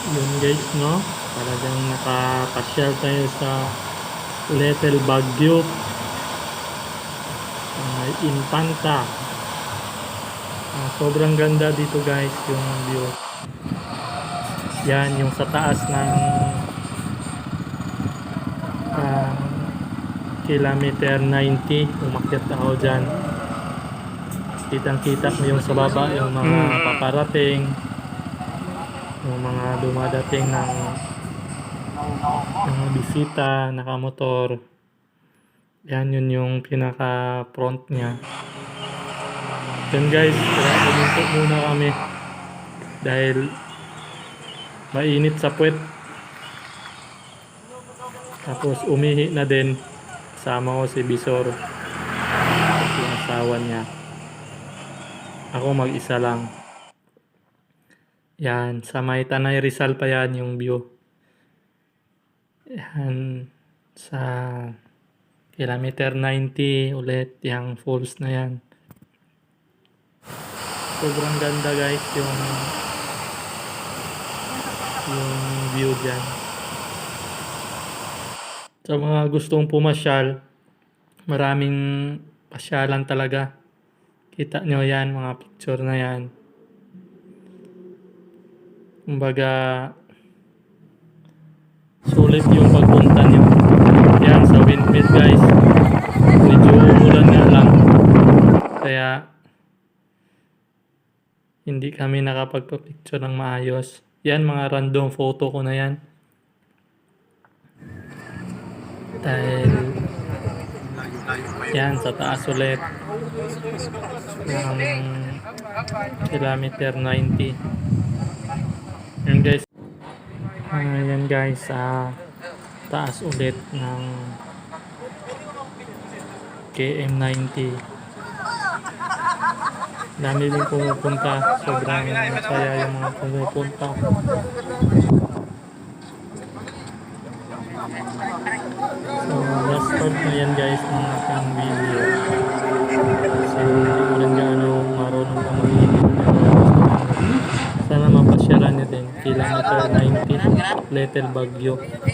Yun guys, no? Talagang nakapasyal tayo sa Little Baguio. May Infanta. Sobrang ganda dito guys, yung view. Yan, yung sa taas ng ah, kilometer 90. Umakyat ako dyan. Kitang kita mo yung sa baba, yung mga paparating, yung mga dumadating ng mga bisita, nakamotor. Yan, yun yung pinaka front niya. Yan guys, pumunta muna kami dahil mainit sa puwet. Tapos umihi na din. Kasama ko si Bisor, yung asawa niya. Ako mag-isa lang. Yan, sa may Tanay Rizal pa yan yung view. Yan, sa kilometer 90 ulit yung falls na yan. Sobrang ganda guys yung view dyan. Sa mga gustong pumasyal, maraming pasyalan talaga. Kita nyo yan, mga picture na yan. Kumbaga, sulit yung pagpunta nyo. Yan, sa windmill guys. Medyo umulan nga lang. Kaya, hindi kami nakapagpa-picture ng maayos. Yan, mga random photo ko na yan. Dahil, yan, sa taas ulit. Ng kilometer 90. Yan guys. Yan guys, taas ulit ng KM90. Dami din pumupunta. Sobrang masaya yung mga pumupunta. So, last part na yan guys ng aking video. Kasi hindi ko rin gaano marunong na mag-edit. Sana mapasyaran nyo din. Kilometer 90, Little Baguio.